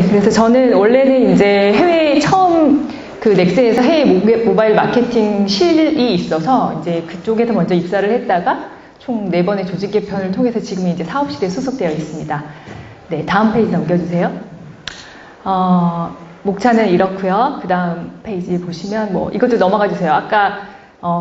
네, 그래서 저는 원래는 이제 해외에 처음 그 넥슨에서 해외 모바일 마케팅 실이 있어서 이제 그쪽에서 먼저 입사를 했다가 총 4번의 조직 개편을 통해서 지금 이제 사업실에 소속되어 있습니다. 네, 다음 페이지 넘겨주세요. 목차는 이렇고요. 그 다음 페이지 보시면 뭐 이것도 넘어가 주세요. 아까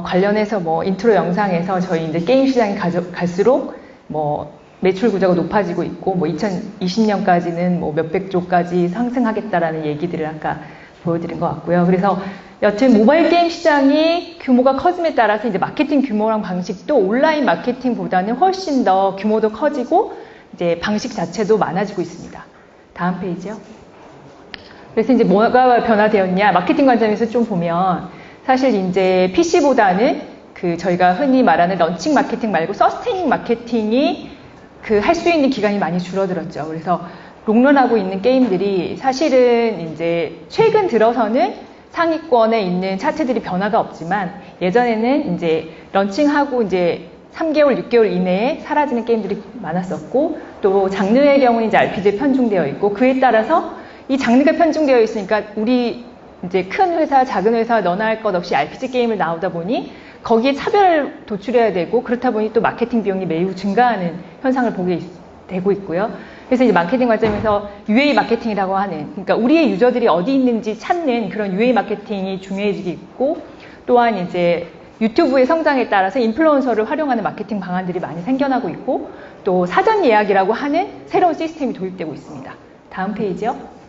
관련해서 뭐 인트로 영상에서 저희 이제 게임 시장이 갈수록 뭐 매출 구조가 높아지고 있고 뭐 2020년까지는 뭐 몇백 조까지 상승하겠다라는 얘기들을 아까 보여드린 것 같고요. 그래서 여튼 모바일 게임 시장이 규모가 커짐에 따라서 이제 마케팅 규모랑 방식도 온라인 마케팅보다는 훨씬 더 규모도 커지고 이제 방식 자체도 많아지고 있습니다. 다음 페이지요. 그래서 이제 뭐가 변화되었냐? 마케팅 관점에서 좀 보면 사실 이제 PC보다는 그 저희가 흔히 말하는 런칭 마케팅 말고 서스테이닝 마케팅이 그 할 수 있는 기간이 많이 줄어들었죠. 그래서 롱런하고 있는 게임들이 사실은 이제 최근 들어서는 상위권에 있는 차트들이 변화가 없지만 예전에는 이제 런칭하고 이제 3개월, 6개월 이내에 사라지는 게임들이 많았었고 또 장르의 경우는 이제 RPG에 편중되어 있고 그에 따라서 이 장르가 편중되어 있으니까 우리 이제 큰 회사, 작은 회사 너나 할 것 없이 RPG 게임을 나오다 보니 거기에 차별을 도출해야 되고 그렇다 보니 또 마케팅 비용이 매우 증가하는 현상을 보게 되고 있고요. 그래서 이제 마케팅 관점에서 UA 마케팅이라고 하는 그러니까 우리의 유저들이 어디 있는지 찾는 그런 UA 마케팅이 중요해지고 있고 또한 이제 유튜브의 성장에 따라서 인플루언서를 활용하는 마케팅 방안들이 많이 생겨나고 있고 또 사전 예약이라고 하는 새로운 시스템이 도입되고 있습니다. 다음 페이지요.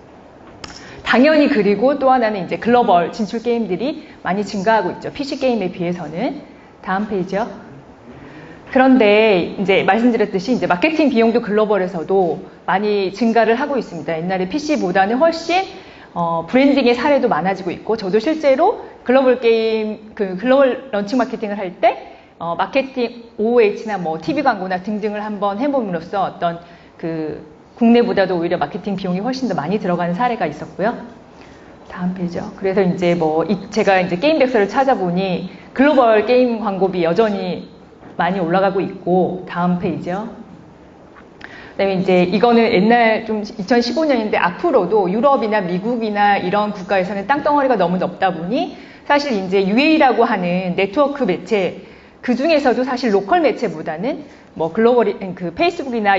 당연히 그리고 또 하나는 이제 글로벌 진출 게임들이 많이 증가하고 있죠. PC 게임에 비해서는. 다음 페이지요. 그런데 이제 말씀드렸듯이 이제 마케팅 비용도 글로벌에서도 많이 증가를 하고 있습니다. 옛날에 PC보다는 훨씬 브랜딩의 사례도 많아지고 있고 저도 실제로 글로벌 게임 그 글로벌 런칭 마케팅을 할 때 마케팅 OOH나 뭐 TV 광고나 등등을 한번 해봄으로써 어떤 그 국내보다도 오히려 마케팅 비용이 훨씬 더 많이 들어가는 사례가 있었고요. 다음 페이지요. 그래서 이제 뭐 제가 이제 게임 백서를 찾아보니 글로벌 게임 광고비 여전히 많이 올라가고 있고 다음 페이지요. 그다음에 이제 이거는 옛날 좀 2015년인데 앞으로도 유럽이나 미국이나 이런 국가에서는 땅덩어리가 너무 넓다 보니 사실 이제 UA라고 하는 네트워크 매체 그 중에서도 사실 로컬 매체보다는 뭐 글로벌 그 페이스북이나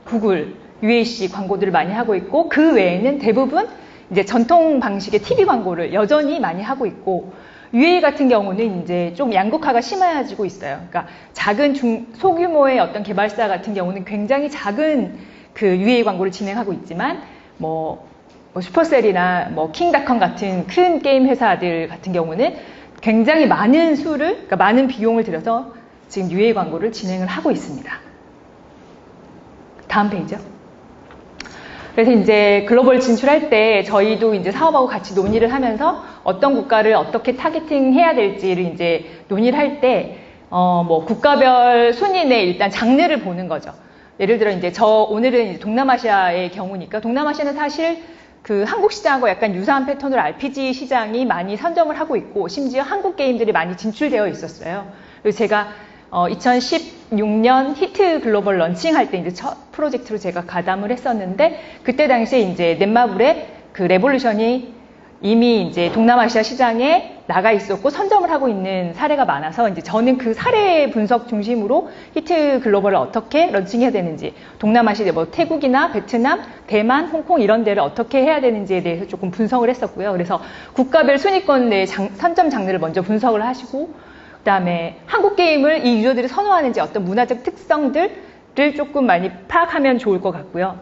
구글 UAC 광고들을 많이 하고 있고 그 외에는 대부분 이제 전통 방식의 TV 광고를 여전히 많이 하고 있고 UA 같은 경우는 이제 좀 양극화가 심해지고 있어요. 그러니까 작은 소규모의 어떤 개발사 같은 경우는 굉장히 작은 그 UA 광고를 진행하고 있지만 뭐 슈퍼셀이나 뭐 킹닷컴 같은 큰 게임 회사들 같은 경우는 굉장히 많은 그러니까 많은 비용을 들여서 지금 UA 광고를 진행을 하고 있습니다. 다음 페이지요. 그래서 이제 글로벌 진출할 때 저희도 이제 사업하고 같이 논의를 하면서 어떤 국가를 어떻게 타겟팅해야 될지를 이제 논의를 할 때 뭐 국가별 순위내 일단 장르를 보는 거죠. 예를 들어 이제 오늘은 이제 동남아시아의 경우니까 동남아시아는 사실 그 한국 시장하고 약간 유사한 패턴으로 RPG 시장이 많이 선점을 하고 있고 심지어 한국 게임들이 많이 진출되어 있었어요. 그리고 제가 2016년 히트 글로벌 런칭할 때 이제 첫 프로젝트로 제가 가담을 했었는데 그때 당시에 이제 넷마블의 그 레볼루션이 이미 이제 동남아시아 시장에 나가 있었고 선점을 하고 있는 사례가 많아서 이제 저는 그 사례 분석 중심으로 히트 글로벌을 어떻게 런칭해야 되는지 동남아시아 뭐 태국이나 베트남, 대만, 홍콩 이런 데를 어떻게 해야 되는지에 대해서 조금 분석을 했었고요. 그래서 국가별 순위권 내 선점 장르를 먼저 분석을 하시고 그 다음에 한국 게임을 이 유저들이 선호하는지 어떤 문화적 특성들을 조금 많이 파악하면 좋을 것 같고요.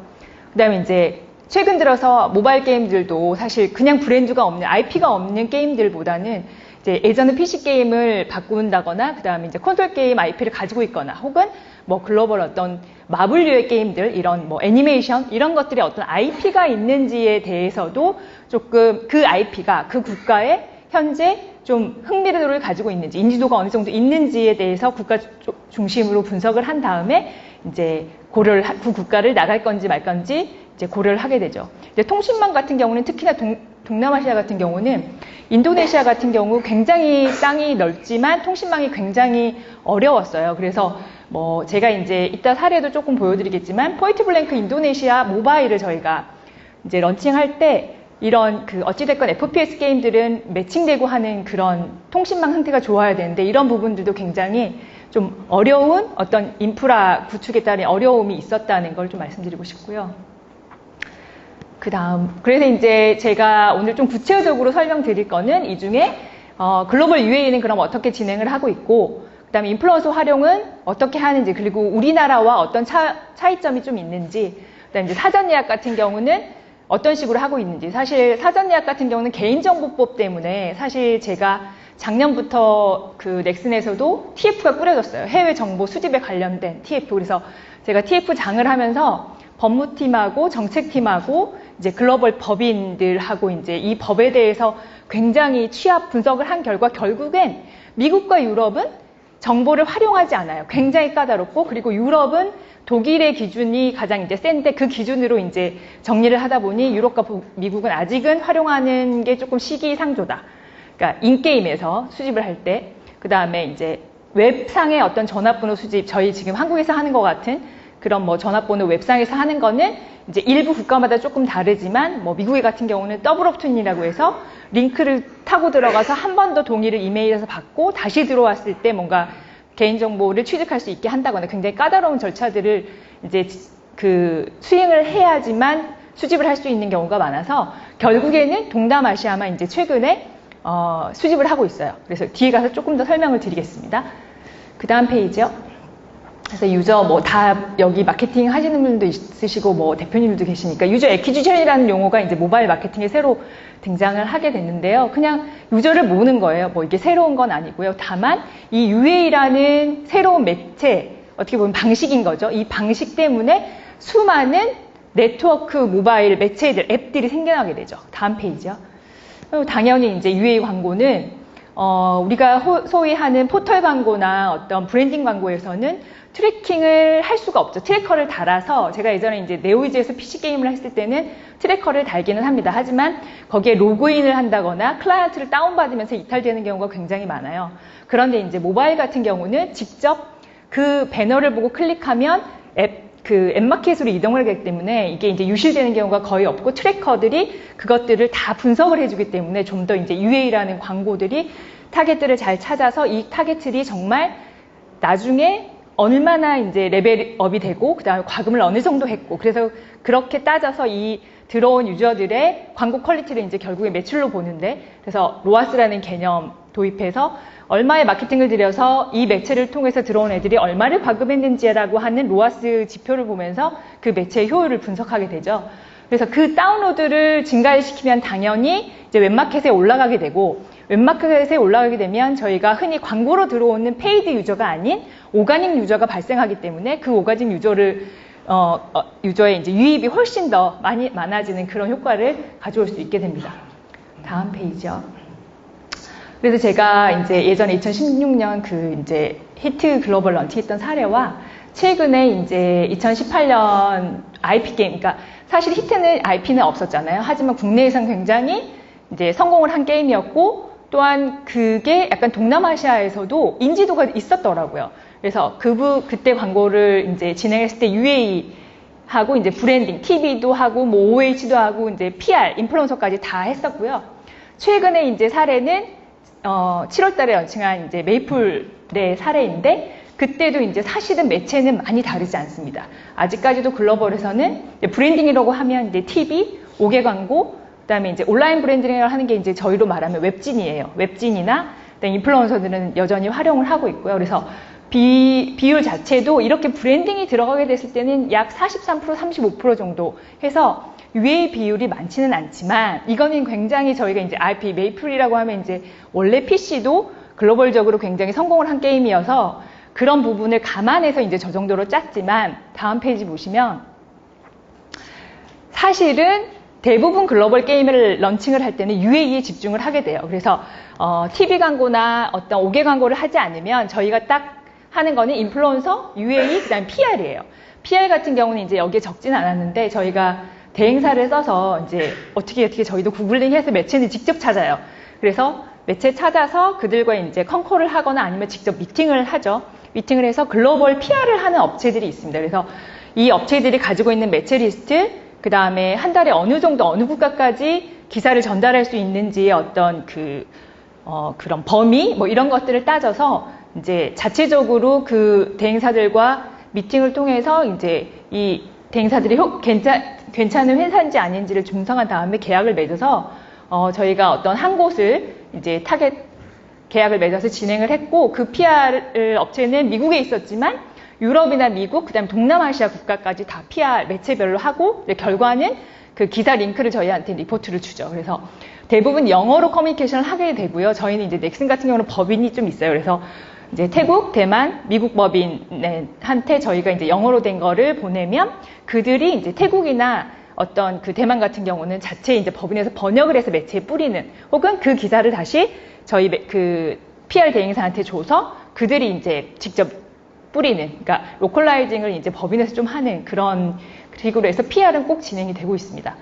그 다음에 이제 최근 들어서 모바일 게임들도 사실 그냥 브랜드가 없는 IP가 없는 게임들보다는 이제 예전에 PC 게임을 바꾼다거나 그 다음에 이제 콘솔 게임 IP를 가지고 있거나 혹은 뭐 글로벌 어떤 마블류의 게임들 이런 뭐 애니메이션 이런 것들이 어떤 IP가 있는지에 대해서도 조금 그 IP가 그 국가에 현재 좀 흥미도를 가지고 있는지 인지도가 어느 정도 있는지에 대해서 국가 중심으로 분석을 한 다음에 이제 그 국가를 나갈 건지 말 건지 이제 고려를 하게 되죠. 이제 통신망 같은 경우는 특히나 동남아시아 같은 경우는 인도네시아 같은 경우 굉장히 땅이 넓지만 통신망이 굉장히 어려웠어요. 그래서 제가 이제 이따 사례도 조금 보여드리겠지만 포인트 블랭크 인도네시아 모바일을 저희가 이제 런칭할 때 이런 어찌됐건 FPS 게임들은 매칭되고 하는 그런 통신망 상태가 좋아야 되는데 이런 부분들도 굉장히 좀 어려운 어떤 인프라 구축에 따른 어려움이 있었다는 걸 좀 말씀드리고 싶고요. 그 다음, 그래서 이제 제가 오늘 좀 구체적으로 설명드릴 거는 이 중에 글로벌 UAE는 그럼 어떻게 진행을 하고 있고, 그 다음에 인플루언서 활용은 어떻게 하는지, 그리고 우리나라와 어떤 차이점이 좀 있는지, 그 다음에 이제 사전 예약 같은 경우는 어떤 식으로 하고 있는지. 사실 사전 예약 같은 경우는 개인정보법 때문에 사실 제가 작년부터 그 넥슨에서도 TF가 꾸려졌어요. 해외 정보 수집에 관련된 TF. 그래서 제가 TF 장을 하면서 법무팀하고 정책팀하고 이제 글로벌 법인들하고 이제 이 법에 대해서 굉장히 취합 분석을 한 결과 결국엔 미국과 유럽은 정보를 활용하지 않아요. 굉장히 까다롭고, 그리고 유럽은 독일의 기준이 가장 이제 센데 그 기준으로 이제 정리를 하다 보니 유럽과 미국은 아직은 활용하는 게 조금 시기상조다. 그러니까 인게임에서 수집을 할 때, 그 다음에 이제 웹상의 어떤 전화번호 수집, 저희 지금 한국에서 하는 것 같은 그런 뭐 전화번호 웹상에서 하는 거는 이제 일부 국가마다 조금 다르지만 뭐 미국의 같은 경우는 더블 옵튼이라고 해서 링크를 타고 들어가서 한 번 더 동의를 이메일에서 받고 다시 들어왔을 때 뭔가 개인정보를 취득할 수 있게 한다거나 굉장히 까다로운 절차들을 이제 수행을 해야지만 수집을 할 수 있는 경우가 많아서 결국에는 동남아시아만 이제 최근에 수집을 하고 있어요. 그래서 뒤에 가서 조금 더 설명을 드리겠습니다. 그 다음 페이지요. 그래서 유저 뭐 다 여기 마케팅 하시는 분들도 있으시고 뭐 대표님들도 계시니까 유저 애퀴지션이라는 용어가 이제 모바일 마케팅에 새로 등장을 하게 됐는데요. 그냥 유저를 모으는 거예요. 뭐 이게 새로운 건 아니고요. 다만 이 UA라는 새로운 매체, 어떻게 보면 방식인 거죠. 이 방식 때문에 수많은 네트워크 모바일 매체들, 앱들이 생겨나게 되죠. 다음 페이지요. 당연히 이제 UA 광고는 우리가 소위 하는 포털 광고나 어떤 브랜딩 광고에서는 트래킹을 할 수가 없죠. 트래커를 달아서, 제가 예전에 이제 네오이즈에서 PC게임을 했을 때는 트래커를 달기는 합니다. 하지만 거기에 로그인을 한다거나 클라이언트를 다운받으면서 이탈되는 경우가 굉장히 많아요. 그런데 이제 모바일 같은 경우는 직접 그 배너를 보고 클릭하면 앱마켓으로 이동을 하기 때문에 이게 이제 유실되는 경우가 거의 없고 트래커들이 그것들을 다 분석을 해주기 때문에 좀 더 이제 UA라는 광고들이 타겟들을 잘 찾아서 이 타겟들이 정말 나중에 얼마나 이제 레벨업이 되고 그 다음에 과금을 어느 정도 했고, 그래서 그렇게 따져서 이 들어온 유저들의 광고 퀄리티를 이제 결국에 매출로 보는데, 그래서 로아스라는 개념 도입해서 얼마의 마케팅을 들여서 이 매체를 통해서 들어온 애들이 얼마를 과금했는지라고 하는 로아스 지표를 보면서 그 매체의 효율을 분석하게 되죠. 그래서 그 다운로드를 증가시키면 당연히 이제 웹마켓에 올라가게 되고, 웹마켓에 올라가게 되면 저희가 흔히 광고로 들어오는 페이드 유저가 아닌 오가닉 유저가 발생하기 때문에 그 오가닉 유저의 이제 유입이 훨씬 더 많아지는 그런 효과를 가져올 수 있게 됩니다. 다음 페이지요. 그래서 제가 이제 예전에 2016년 이제 히트 글로벌 런칭했던 사례와 최근에 이제 2018년 IP 게임, 그러니까 사실 히트는 IP는 없었잖아요. 하지만 국내에선 굉장히 이제 성공을 한 게임이었고, 또한 그게 약간 동남아시아에서도 인지도가 있었더라고요. 그래서 그때 광고를 이제 진행했을 때 UA하고 이제 브랜딩, TV도 하고 뭐 OH도 하고 이제 PR, 인플루언서까지 다 했었고요. 최근에 이제 사례는 7월 달에 런칭한 이제 메이플의 사례인데, 그때도 이제 사실은 매체는 많이 다르지 않습니다. 아직까지도 글로벌에서는 브랜딩이라고 하면 이제 TV, 5개 광고, 그다음에 이제 온라인 브랜딩을 하는 게 이제 저희로 말하면 웹진이에요. 웹진이나 인플루언서들은 여전히 활용을 하고 있고요. 그래서 비율 자체도 이렇게 브랜딩이 들어가게 됐을 때는 약 43%, 35% 정도 해서 UA 비율이 많지는 않지만, 이거는 굉장히 저희가 이제 RP 메이플이라고 하면 이제 원래 PC도 글로벌적으로 굉장히 성공을 한 게임이어서 그런 부분을 감안해서 이제 저 정도로 짰지만, 다음 페이지 보시면 사실은 대부분 글로벌 게임을 런칭을 할 때는 UA에 집중을 하게 돼요. 그래서 TV 광고나 어떤 5개 광고를 하지 않으면 저희가 딱 하는 거는 인플루언서, UA, 그다음 PR이에요. PR 같은 경우는 이제 여기에 적진 않았는데 저희가 대행사를 써서 이제 어떻게 저희도 구글링해서 매체를 직접 찾아요. 그래서 매체 찾아서 그들과 이제 컨콜을 하거나 아니면 직접 미팅을 하죠. 미팅을 해서 글로벌 PR을 하는 업체들이 있습니다. 그래서 이 업체들이 가지고 있는 매체 리스트, 그 다음에 한 달에 어느 정도 어느 국가까지 기사를 전달할 수 있는지의 어떤 그런 범위 뭐 이런 것들을 따져서 이제 자체적으로 그 대행사들과 미팅을 통해서 이제 이 대행사들이 괜찮은 회사인지 아닌지를 중성한 다음에 계약을 맺어서 저희가 어떤 한 곳을 이제 타겟 계약을 맺어서 진행을 했고, 그 PR 업체는 미국에 있었지만 유럽이나 미국, 그다음에 동남아시아 국가까지 다 PR 매체별로 하고, 결과는 그 기사 링크를 저희한테 리포트를 주죠. 그래서 대부분 영어로 커뮤니케이션을 하게 되고요. 저희는 이제 넥슨 같은 경우는 법인이 좀 있어요. 그래서 이제 태국, 대만, 미국 법인한테 저희가 이제 영어로 된 거를 보내면 그들이 이제 태국이나 어떤 그 대만 같은 경우는 자체 이제 법인에서 번역을 해서 매체에 뿌리는, 혹은 그 기사를 다시 저희 그 PR 대행사한테 줘서 그들이 이제 직접 뿌리는, 그러니까 로컬라이징을 이제 법인에서 좀 하는 그런 식으로 해서 PR은 꼭 진행이 되고 있습니다.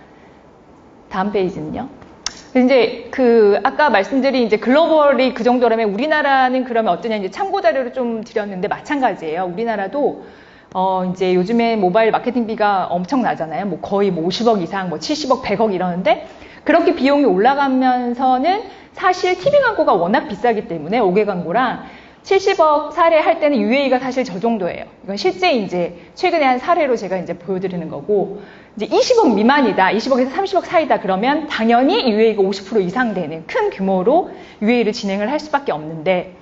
다음 페이지는요. 이제 아까 말씀드린 이제 글로벌이 그 정도라면 우리나라는 그러면 어떠냐, 이제 참고 자료를 좀 드렸는데 마찬가지예요. 우리나라도 이제 요즘에 모바일 마케팅비가 엄청나잖아요. 뭐 거의 뭐 50억 이상, 뭐 70억, 100억 이러는데, 그렇게 비용이 올라가면서는 사실 TV 광고가 워낙 비싸기 때문에 5개 광고랑 70억 사례 할 때는 UA가 사실 저 정도예요. 이건 실제 이제 최근에 한 사례로 제가 이제 보여드리는 거고, 이제 20억 미만이다, 20억에서 30억 사이다 그러면 당연히 UA가 50% 이상 되는 큰 규모로 UA를 진행을 할 수밖에 없는데,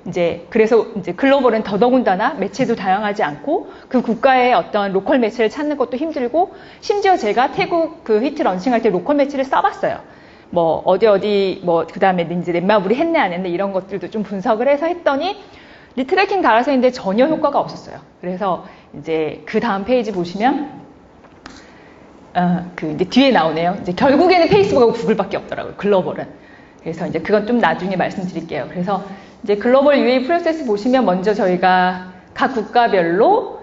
이제 그래서 이제 글로벌은 더더군다나 매체도 다양하지 않고 그 국가의 어떤 로컬 매체를 찾는 것도 힘들고, 심지어 제가 태국 그 히트 런칭할 때 로컬 매체를 써봤어요. 뭐 어디 뭐 그 다음에 이제 넷마블이 했네 안 했네 이런 것들도 좀 분석을 해서 했더니 리트래킹 달아서 했는데 전혀 효과가 없었어요. 그래서 이제 그 다음 페이지 보시면 이제 뒤에 나오네요. 이제 결국에는 페이스북하고 구글밖에 없더라고요, 글로벌은. 그래서 이제 그건 좀 나중에 말씀드릴게요. 그래서 이제 글로벌 UA 프로세스 보시면 먼저 저희가 각 국가별로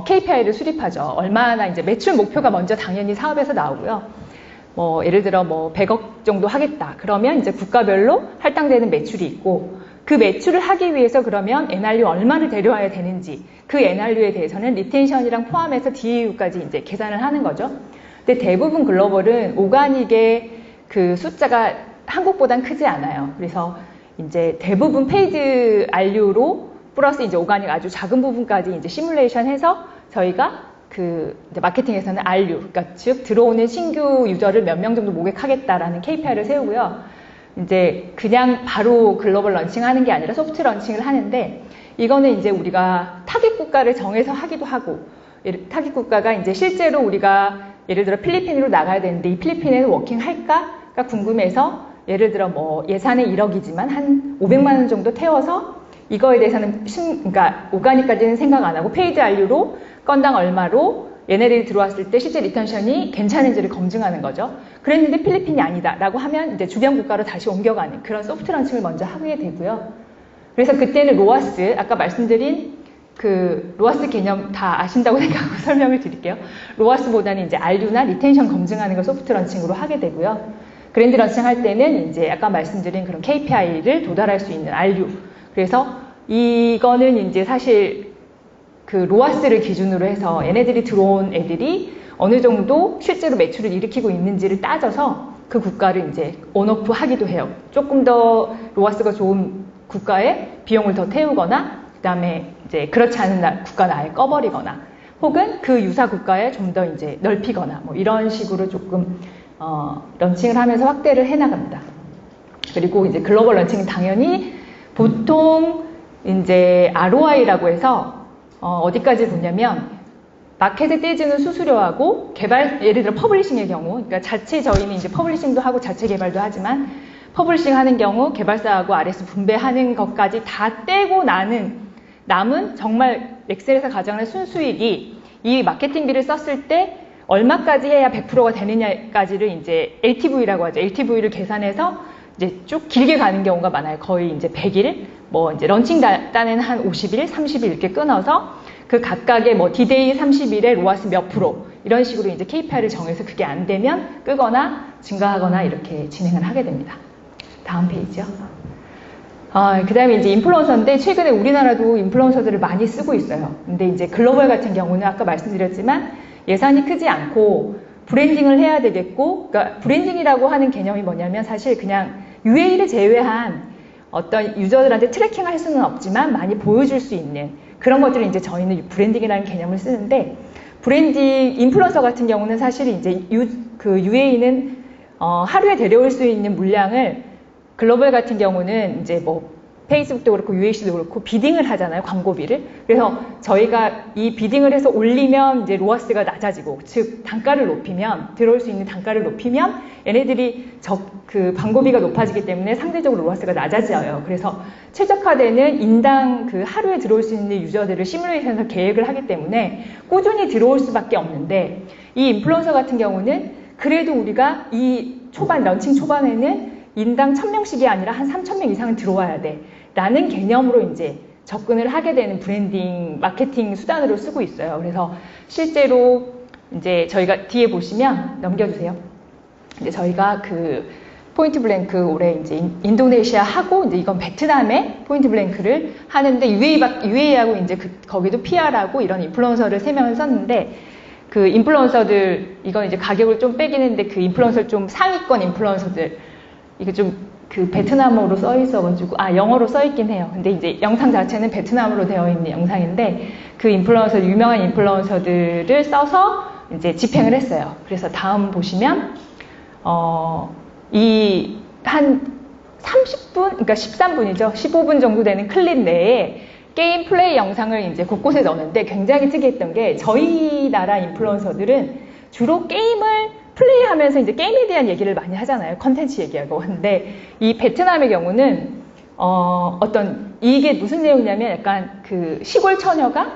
KPI를 수립하죠. 얼마나 이제 매출 목표가 먼저 당연히 사업에서 나오고요. 뭐 예를 들어 뭐 100억 정도 하겠다. 그러면 이제 국가별로 할당되는 매출이 있고, 그 매출을 하기 위해서 그러면 NRU 얼마를 데려와야 되는지, 그 NRU에 대해서는 리텐션이랑 포함해서 DAU까지 이제 계산을 하는 거죠. 근데 대부분 글로벌은 오가닉의 그 숫자가 한국보단 크지 않아요. 그래서 이제 대부분 페이드 RU로 플러스 이제 오가닉 아주 작은 부분까지 이제 시뮬레이션 해서 저희가 이제 마케팅에서는 RU, 그러니까 즉 들어오는 신규 유저를 몇 명 정도 모객하겠다라는 KPI를 세우고요. 이제 그냥 바로 글로벌 런칭하는 게 아니라 소프트 런칭을 하는데, 이거는 이제 우리가 타깃 국가를 정해서 하기도 하고, 타깃 국가가 이제 실제로 우리가 예를 들어 필리핀으로 나가야 되는데 이 필리핀에는 워킹 할까가 궁금해서, 예를 들어 뭐 예산이 1억이지만 한 500만 원 정도 태워서 이거에 대해서는 그러니까 오가닉까지는 생각 안 하고 페이드 RU로 건당 얼마로 얘네들이 들어왔을 때 실제 리텐션이 괜찮은지를 검증하는 거죠. 그랬는데 필리핀이 아니다 라고 하면 이제 주변 국가로 다시 옮겨가는 그런 소프트 런칭을 먼저 하게 되고요. 그래서 그때는 로아스, 아까 말씀드린 그 로아스 개념 다 아신다고 생각하고 설명을 드릴게요. 로아스보다는 이제 RU나 리텐션 검증하는 걸 소프트 런칭으로 하게 되고요. 그랜드 런칭 할 때는 이제 아까 말씀드린 그런 KPI를 도달할 수 있는 RU. 그래서 이거는 이제 사실 그 로아스를 기준으로 해서 얘네들이 들어온 애들이 어느 정도 실제로 매출을 일으키고 있는지를 따져서 그 국가를 이제 온오프 하기도 해요. 조금 더 로아스가 좋은 국가에 비용을 더 태우거나, 그 다음에 이제 그렇지 않은 국가는 아예 꺼버리거나, 혹은 그 유사 국가에 좀 더 이제 넓히거나, 뭐 이런 식으로 조금 런칭을 하면서 확대를 해나갑니다. 그리고 이제 글로벌 런칭은 당연히 보통 이제 ROI라고 해서 어디까지 보냐면 마켓에 떼지는 수수료하고 개발, 예를 들어 퍼블리싱의 경우, 그러니까 자체 저희는 이제 퍼블리싱도 하고 자체 개발도 하지만 퍼블리싱 하는 경우 개발사하고 RS 분배하는 것까지 다 떼고 남은 정말 엑셀에서 가져가는 순수익이 이 마케팅비를 썼을 때 얼마까지 해야 100%가 되느냐까지를 이제 LTV라고 하죠. LTV를 계산해서 이제 쭉 길게 가는 경우가 많아요. 거의 이제 100일, 뭐 이제 런칭 단에는 한 50일, 30일 이렇게 끊어서 그 각각의 뭐 디데이 30일에 로아스 몇 프로 이런 식으로 이제 KPI를 정해서 그게 안 되면 끄거나 증가하거나 이렇게 진행을 하게 됩니다. 다음 페이지요. 그 다음에 이제 인플루언서인데 최근에 우리나라도 인플루언서들을 많이 쓰고 있어요. 근데 이제 글로벌 같은 경우는 아까 말씀드렸지만 예산이 크지 않고 브랜딩을 해야 되겠고, 그러니까 브랜딩이라고 하는 개념이 뭐냐면 사실 그냥 UA를 제외한 어떤 유저들한테 트래킹을 할 수는 없지만 많이 보여줄 수 있는 그런 것들을 이제 저희는 브랜딩이라는 개념을 쓰는데, 브랜딩 인플루언서 같은 경우는 사실 이제 UA는 하루에 데려올 수 있는 물량을 글로벌 같은 경우는 이제 뭐 페이스북도 그렇고 UAC도 그렇고 비딩을 하잖아요, 광고비를. 그래서 저희가 이 비딩을 해서 올리면 이제 로아스가 낮아지고, 즉 단가를 높이면, 들어올 수 있는 단가를 높이면 얘네들이 그 광고비가 높아지기 때문에 상대적으로 로아스가 낮아져요. 그래서 최적화되는 인당 그 하루에 들어올 수 있는 유저들을 시뮬레이션에서 계획을 하기 때문에 꾸준히 들어올 수밖에 없는데, 이 인플루언서 같은 경우는 그래도 우리가 이 런칭 초반에는 인당 1000명씩이 아니라 한 3000명 이상은 들어와야 돼 라는 개념으로 이제 접근을 하게 되는 브랜딩 마케팅 수단으로 쓰고 있어요. 그래서 실제로 이제 저희가 뒤에 보시면 넘겨주세요. 이제 저희가 그 포인트 블랭크 올해 이제 인도네시아 하고, 이제 이건 베트남에 포인트 블랭크를 하는데, UA하고 이제 거기도 PR하고 이런 인플루언서를 3명을 썼는데, 그 인플루언서들, 이건 이제 가격을 좀 빼긴 했는데, 그 인플루언서 좀 상위권 인플루언서들, 이거 좀 그 베트남어로 써 있어가지고, 영어로 써 있긴 해요. 근데 이제 영상 자체는 베트남어로 되어 있는 영상인데, 그 유명한 인플루언서들을 써서 이제 집행을 했어요. 그래서 다음 보시면, 이 한 30분, 그러니까 13분이죠. 15분 정도 되는 클립 내에 게임 플레이 영상을 이제 곳곳에 넣었는데, 굉장히 특이했던 게, 저희 나라 인플루언서들은 주로 게임을 플레이하면서 이제 게임에 대한 얘기를 많이 하잖아요. 컨텐츠 얘기하고. 근데 이 베트남의 경우는 이게 무슨 내용이냐면, 약간 그 시골 처녀가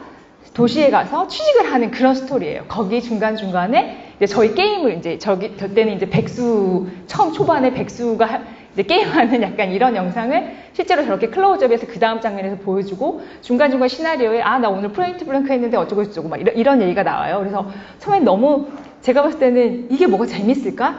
도시에 가서 취직을 하는 그런 스토리예요. 거기 중간중간에 이제 저희 게임을 이제 저때는 이제 처음 초반에 백수가 이제 게임하는 약간 이런 영상을 실제로 저렇게 클로즈업에서 그 다음 장면에서 보여주고, 중간중간 시나리오에 나 오늘 포인트 블랭크 했는데 어쩌고저쩌고 막 이런 얘기가 나와요. 그래서 처음엔 너무 제가 봤을 때는 이게 뭐가 재밌을까?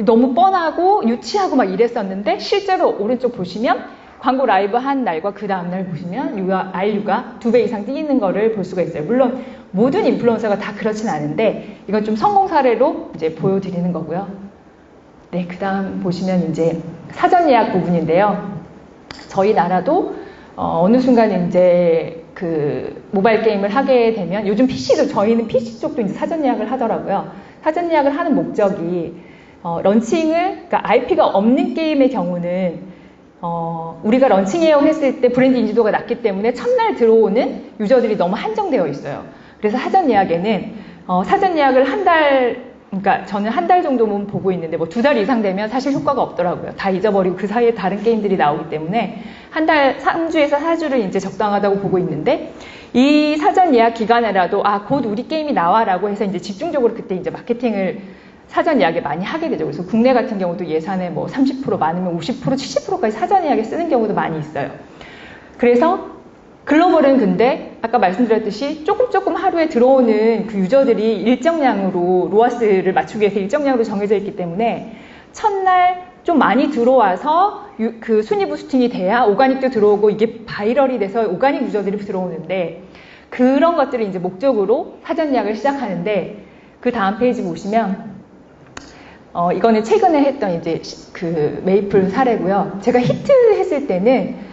너무 뻔하고 유치하고 막 이랬었는데, 실제로 오른쪽 보시면 광고 라이브 한 날과 그 다음날 보시면 RU가 2배 이상 뛰는 거를 볼 수가 있어요. 물론 모든 인플루언서가 다 그렇진 않은데, 이건 좀 성공 사례로 이제 보여드리는 거고요. 네, 그 다음 보시면 이제 사전 예약 부분인데요. 저희 나라도 어느 순간 이제 그 모바일 게임을 하게 되면, 요즘 저희는 PC 쪽도 이제 사전 예약을 하더라고요. 사전 예약을 하는 목적이 그러니까 IP가 없는 게임의 경우는 우리가 런칭 예약했을 때 브랜드 인지도가 낮기 때문에 첫날 들어오는 유저들이 너무 한정되어 있어요. 그래서 사전 예약에는 사전 예약을 그러니까 저는 한 달 정도만 보고 있는데, 뭐 2달 이상 되면 사실 효과가 없더라고요. 다 잊어버리고 그 사이에 다른 게임들이 나오기 때문에 3주에서 4주를 이제 적당하다고 보고 있는데, 이 사전 예약 기간에라도 곧 우리 게임이 나와라고 해서 이제 집중적으로 그때 이제 마케팅을 사전 예약에 많이 하게 되죠. 그래서 국내 같은 경우도 예산의 뭐 30% 많으면 50%, 70%까지 사전 예약에 쓰는 경우도 많이 있어요. 그래서 글로벌은 근데 아까 말씀드렸듯이 조금 하루에 들어오는 그 유저들이 일정량으로 로아스를 맞추기 위해서 일정량으로 정해져 있기 때문에, 첫날 좀 많이 들어와서 그 순위 부스팅이 돼야 오가닉도 들어오고 이게 바이럴이 돼서 오가닉 유저들이 들어오는데, 그런 것들을 이제 목적으로 사전 예약을 시작하는데, 그 다음 페이지 보시면 이거는 최근에 했던 이제 그 메이플 사례고요. 제가 히트했을 때는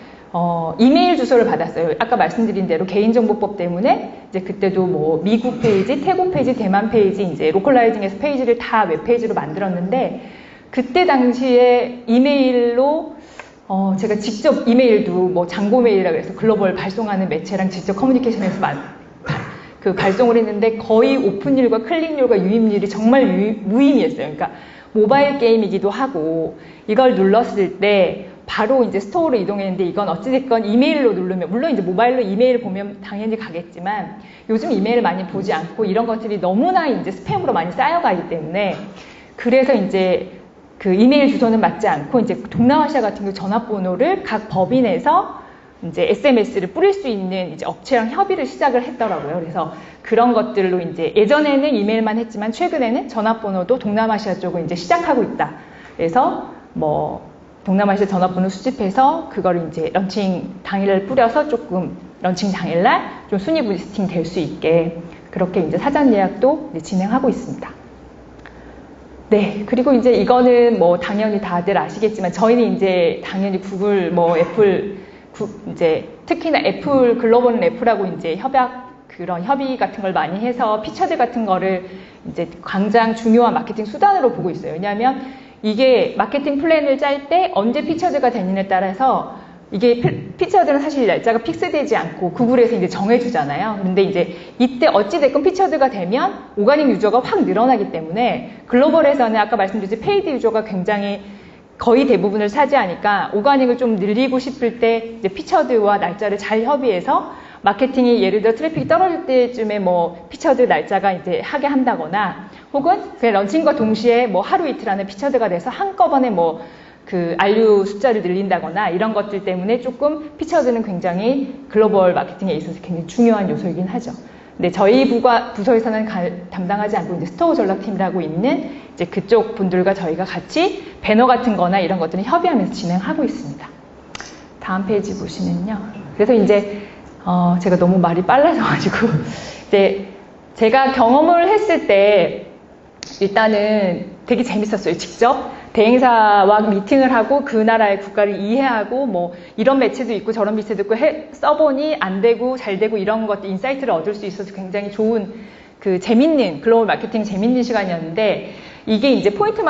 이메일 주소를 받았어요. 아까 말씀드린 대로 개인정보법 때문에 이제 그때도 뭐 미국 페이지, 태국 페이지, 대만 페이지 이제 로컬라이징해서 페이지를 다 웹페이지로 만들었는데, 그때 당시에 이메일로 제가 직접 이메일도 뭐 장고 메일이라고 해서 글로벌 발송하는 매체랑 직접 커뮤니케이션해서 그 발송을 했는데, 거의 오픈율과 클릭률과 유입률이 정말 무의미했어요. 그러니까 모바일 게임이기도 하고, 이걸 눌렀을 때 바로 이제 스토어로 이동했는데, 이건 어찌됐건 이메일로 누르면, 물론 이제 모바일로 이메일 보면 당연히 가겠지만, 요즘 이메일 많이 보지 않고 이런 것들이 너무나 이제 스팸으로 많이 쌓여가기 때문에, 그래서 이제 그 이메일 주소는 맞지 않고, 이제 동남아시아 같은 경우 전화번호를 각 법인에서 이제 SMS를 뿌릴 수 있는 이제 업체랑 협의를 시작을 했더라고요. 그래서 그런 것들로 이제 예전에는 이메일만 했지만 최근에는 전화번호도 동남아시아 쪽은 이제 시작하고 있다. 그래서 뭐 동남아시아 전화번호 수집해서 그거를 이제 런칭 당일날 뿌려서 조금 런칭 당일날 좀 순위 부스팅 될 수 있게 그렇게 이제 사전 예약도 이제 진행하고 있습니다. 네, 그리고 이제 이거는 뭐 당연히 다들 아시겠지만 저희는 이제 당연히 구글, 뭐 애플, 이제 특히나 애플 글로벌 애플하고 이제 그런 협의 같은 걸 많이 해서 피처들 같은 거를 이제 굉장히 중요한 마케팅 수단으로 보고 있어요. 왜냐하면 이게 마케팅 플랜을 짤 때 언제 피처드가 되느냐에 따라서 이게 피처들은 사실 날짜가 픽스되지 않고 구글에서 이제 정해주잖아요. 그런데 이제 이때 어찌됐건 피처드가 되면 오가닉 유저가 확 늘어나기 때문에 글로벌에서는 아까 말씀드렸듯이 페이드 유저가 굉장히 거의 대부분을 차지하니까 오가닉을 좀 늘리고 싶을 때 이제 피처드와 날짜를 잘 협의해서 마케팅이 예를 들어 트래픽이 떨어질 때쯤에 뭐 피처드 날짜가 이제 하게 한다거나 혹은 그 런칭과 동시에 뭐 하루 이틀 안에 피처드가 돼서 한꺼번에 뭐 그 RU 숫자를 늘린다거나 이런 것들 때문에 조금 피처드는 굉장히 글로벌 마케팅에 있어서 굉장히 중요한 요소이긴 하죠. 근데 저희 부서에서는 담당하지 않고 이제 스토어 전략팀이라고 있는 이제 그쪽 분들과 저희가 같이 배너 같은 거나 이런 것들은 협의하면서 진행하고 있습니다. 다음 페이지 보시면요. 그래서 이제 제가 너무 말이 빨라져가지고 이제 제가 경험을 했을 때 일단은 되게 재밌었어요. 직접 대행사와 미팅을 하고 그 나라의 국가를 이해하고 뭐 이런 매체도 있고 저런 매체도 있고 써보니 안 되고 잘 되고 이런 것들 인사이트를 얻을 수 있어서 굉장히 좋은 그 재밌는 글로벌 마케팅 재밌는 시간이었는데 이게 이제 포인트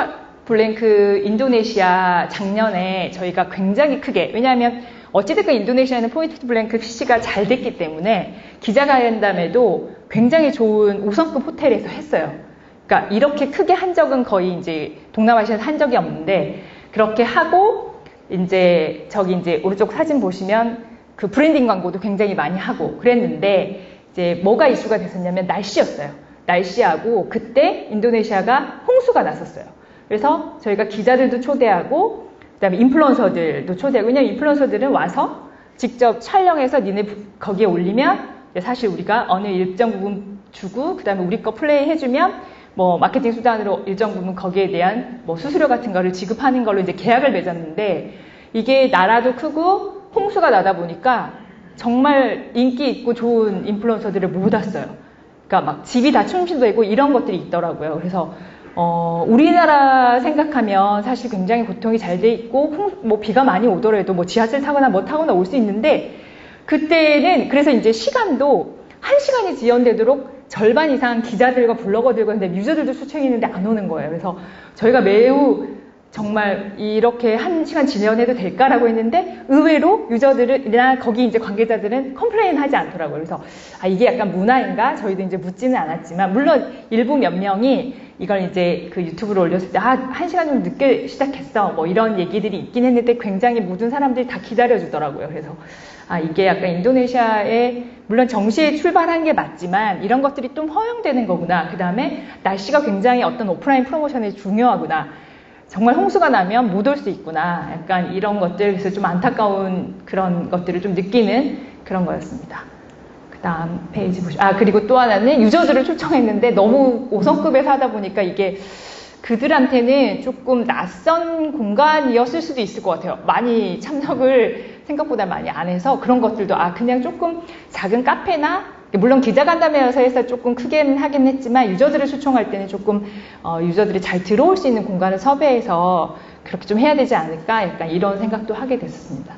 블랭크 인도네시아 작년에 저희가 굉장히 크게 왜냐하면 어찌됐건 인도네시아는 포인트 블랭크 CC가 잘 됐기 때문에 기자간담회도 굉장히 좋은 5성급 호텔에서 했어요. 그러니까 이렇게 크게 한 적은 거의 이제 동남아시아에서 한 적이 없는데 그렇게 하고 이제 저기 이제 오른쪽 사진 보시면 그 브랜딩 광고도 굉장히 많이 하고 그랬는데 이제 뭐가 이슈가 됐었냐면 날씨였어요. 날씨하고 그때 인도네시아가 홍수가 났었어요. 그래서 저희가 기자들도 초대하고 그다음에 인플루언서들도 초대하고 왜냐면 인플루언서들은 와서 직접 촬영해서 니네 거기에 올리면 사실 우리가 어느 일정 부분 주고 그다음에 우리 거 플레이 해주면 뭐 마케팅 수단으로 일정 부분 거기에 대한 뭐 수수료 같은 거를 지급하는 걸로 이제 계약을 맺었는데 이게 나라도 크고 홍수가 나다 보니까 정말 인기 있고 좋은 인플루언서들을 못 왔어요. 그러니까 막 집이 다 침수되고 이런 것들이 있더라고요. 그래서 우리나라 생각하면 사실 굉장히 고통이 잘 돼 있고 뭐 비가 많이 오더라도 뭐 지하철 타거나 뭐 타거나 올 수 있는데 그때는 그래서 이제 시간도 1시간이 지연되도록 절반 이상 기자들과 블로거들과 근데 유저들도 초청이 있는데 안 오는 거예요. 그래서 저희가 매우 정말 이렇게 1시간 지연해도 될까라고 했는데 의외로 유저들이나 거기 이제 관계자들은 컴플레인 하지 않더라고요. 그래서 이게 약간 문화인가? 저희도 이제 묻지는 않았지만 물론 일부 몇 명이 이걸 이제 그 유튜브로 올렸을 때 1시간 좀 늦게 시작했어 뭐 이런 얘기들이 있긴 했는데 굉장히 모든 사람들이 다 기다려주더라고요. 그래서 이게 약간 인도네시아에 물론 정시에 출발한 게 맞지만 이런 것들이 좀 허용되는 거구나. 그 다음에 날씨가 굉장히 어떤 오프라인 프로모션에 중요하구나. 정말 홍수가 나면 못 올 수 있구나. 약간 이런 것들 그래서 좀 안타까운 그런 것들을 좀 느끼는 그런 거였습니다. 그 다음 페이지 보시면 그리고 또 하나는 유저들을 초청했는데 너무 5성급에서 하다 보니까 이게 그들한테는 조금 낯선 공간이었을 수도 있을 것 같아요. 많이 참석을 생각보다 많이 안 해서 그런 것들도 그냥 조금 작은 카페나 물론 기자간담회여서 해서 조금 크게는 하긴 했지만 유저들을 초청할 때는 조금 유저들이 잘 들어올 수 있는 공간을 섭외해서 그렇게 좀 해야 되지 않을까 약간 이런 생각도 하게 됐었습니다.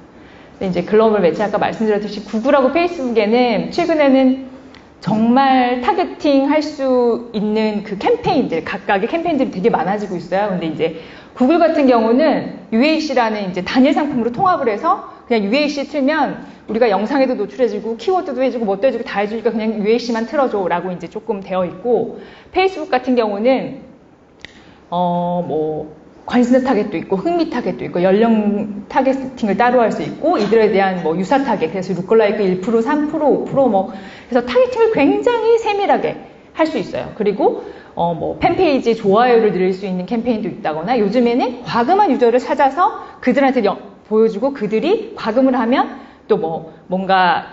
근데 이제 글로벌 매체 아까 말씀드렸듯이 구글하고 페이스북에는 최근에는 정말 타겟팅 할 수 있는 그 캠페인들, 각각의 캠페인들이 되게 많아지고 있어요. 근데 이제 구글 같은 경우는 UAC라는 이제 단일 상품으로 통합을 해서 그냥 UAC 틀면 우리가 영상에도 노출해주고 키워드도 해주고 뭣도 해주고 다 해주니까 그냥 UAC만 틀어줘 라고 이제 조금 되어 있고 페이스북 같은 경우는 뭐 관심 타겟도 있고 흥미 타겟도 있고 연령 타겟팅을 따로 할 수 있고 이들에 대한 뭐 유사 타겟 그래서 루컬라이크 1%, 3%, 5% 뭐 그래서 타겟팅을 굉장히 세밀하게 할 수 있어요. 그리고 뭐 팬페이지 좋아요를 늘릴 수 있는 캠페인도 있다거나 요즘에는 과금한 유저를 찾아서 그들한테 보여주고 그들이 과금을 하면 또 뭐 뭔가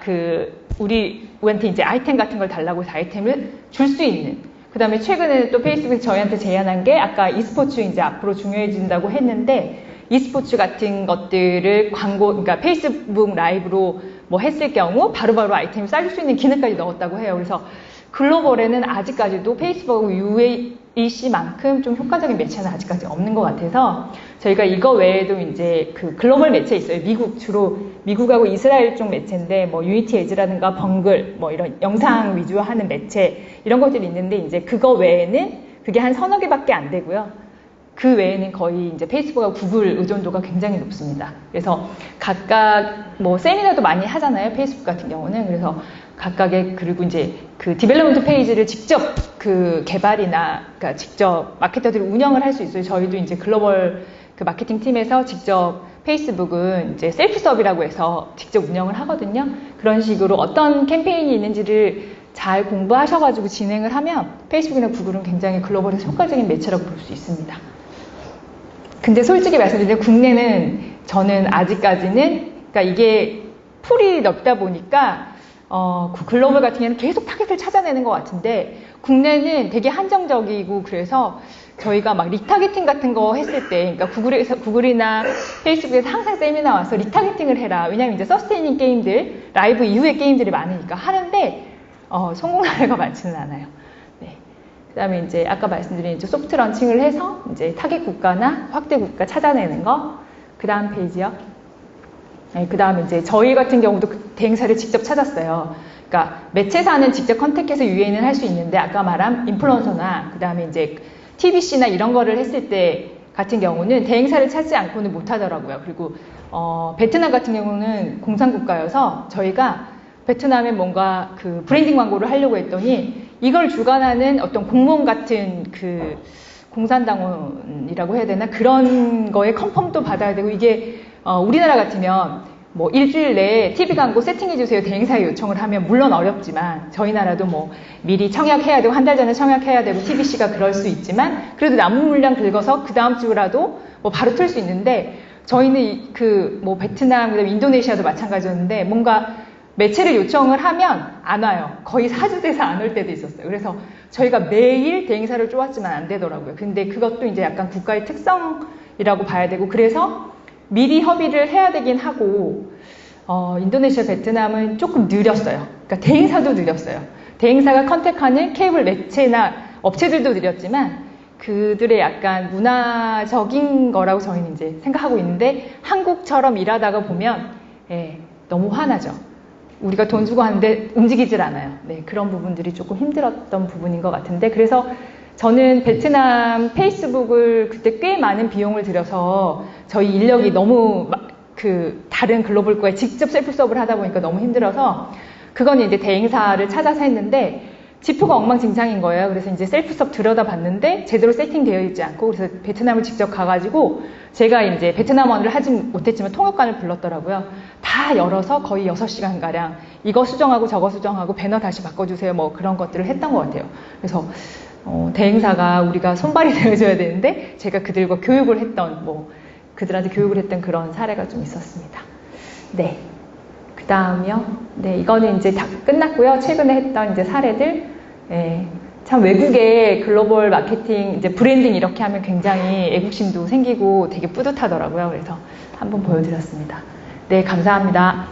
우리한테 이제 아이템 같은 걸 달라고 해서 아이템을 줄 수 있는 그 다음에 최근에는 또 페이스북이 저희한테 제안한 게 아까 e스포츠 이제 앞으로 중요해진다고 했는데 e스포츠 같은 것들을 그러니까 페이스북 라이브로 뭐 했을 경우 바로바로 아이템을 쌓을 수 있는 기능까지 넣었다고 해요. 그래서 글로벌에는 아직까지도 페이스북하고 EC만큼 좀 효과적인 매체는 아직까지 없는 것 같아서 저희가 이거 외에도 이제 그 글로벌 매체 있어요. 주로 미국하고 이스라엘 쪽 매체인데 뭐 유니티 에즈라든가 벙글 뭐 이런 영상 위주로 하는 매체 이런 것들이 있는데 이제 그거 외에는 그게 한 서너 개밖에 안 되고요. 그 외에는 거의 이제 페이스북하고 구글 의존도가 굉장히 높습니다. 그래서 각각 뭐 세미나도 많이 하잖아요. 페이스북 같은 경우는. 그래서 각각의 그리고 이제 그 디벨로먼트 페이지를 직접 그 개발이나 그러니까 직접 마케터들이 운영을 할 수 있어요. 저희도 이제 글로벌 그 마케팅 팀에서 직접 페이스북은 이제 셀프 서비라고 해서 직접 운영을 하거든요. 그런 식으로 어떤 캠페인이 있는지를 잘 공부하셔가지고 진행을 하면 페이스북이나 구글은 굉장히 글로벌에서 효과적인 매체라고 볼 수 있습니다. 근데 솔직히 말씀드리면 국내는 저는 아직까지는 그러니까 이게 풀이 넓다 보니까 글로벌 같은 경우는 계속 타겟을 찾아내는 것 같은데 국내는 되게 한정적이고 그래서 저희가 막 리타겟팅 같은 거 했을 때 그러니까 구글이나 페이스북에서 항상 세미나 와서 리타겟팅을 해라. 왜냐면 이제 서스테이닝 게임들, 라이브 이후의 게임들이 많으니까 하는데 성공 사례가 많지는 않아요. 네. 그 다음에 이제 아까 말씀드린 이제 소프트 런칭을 해서 이제 타겟 국가나 확대 국가 찾아내는 거. 그 다음 페이지요. 네, 그 다음에 이제 저희 같은 경우도 대행사를 직접 찾았어요. 그러니까 매체사는 직접 컨택해서 유인을 할 수 있는데 아까 말한 인플루언서나 그 다음에 이제 TBC나 이런 거를 했을 때 같은 경우는 대행사를 찾지 않고는 못 하더라고요. 그리고 베트남 같은 경우는 공산국가여서 저희가 베트남에 뭔가 그 브랜딩 광고를 하려고 했더니 이걸 주관하는 어떤 공무원 같은 그 공산당원이라고 해야 되나 그런 거에 컨펌도 받아야 되고 이게 우리나라 같으면 뭐 일주일 내에 TV 광고 세팅해주세요 대행사에 요청을 하면 물론 어렵지만 저희 나라도 뭐 미리 청약해야 되고 한 달 전에 청약해야 되고 TBC가 그럴 수 있지만 그래도 남은 물량 긁어서 그 다음 주라도 뭐 바로 틀 수 있는데 저희는 그 뭐 베트남 그다음에 인도네시아도 마찬가지였는데 뭔가 매체를 요청을 하면 안 와요. 거의 사주돼서 안 올 때도 있었어요. 그래서 저희가 매일 대행사를 쪼았지만 안 되더라고요. 근데 그것도 이제 약간 국가의 특성이라고 봐야 되고 그래서 미리 협의를 해야 되긴 하고 인도네시아, 베트남은 조금 느렸어요. 그러니까 대행사도 느렸어요. 대행사가 컨택하는 케이블 매체나 업체들도 느렸지만 그들의 약간 문화적인 거라고 저희는 이제 생각하고 있는데 한국처럼 일하다가 보면 너무 화나죠. 우리가 돈 주고 하는데 움직이질 않아요. 네, 그런 부분들이 조금 힘들었던 부분인 것 같은데 그래서 저는 베트남 페이스북을 그때 꽤 많은 비용을 들여서 저희 인력이 너무 그 다른 글로벌 거에 직접 셀프 서브를 하다 보니까 너무 힘들어서 그거는 이제 대행사를 찾아서 했는데 지표가 엉망진창인 거예요. 그래서 이제 셀프 서브 들여다봤는데 제대로 세팅되어 있지 않고 그래서 베트남을 직접 가가지고 제가 이제 베트남어를 하지 못했지만 통역관을 불렀더라고요. 다 열어서 거의 6시간가량 이거 수정하고 저거 수정하고 배너 다시 바꿔주세요. 뭐 그런 것들을 했던 것 같아요. 그래서 대행사가 우리가 손발이 되어줘야 되는데 제가 그들과 교육을 했던 그들한테 교육을 했던 그런 사례가 좀 있었습니다. 네. 그 다음이요. 네, 이거는 이제 다 끝났고요. 최근에 했던 이제 사례들. 참 외국의 글로벌 마케팅, 이제 브랜딩 이렇게 하면 굉장히 애국심도 생기고 되게 뿌듯하더라고요. 그래서 한번 보여드렸습니다. 네, 감사합니다.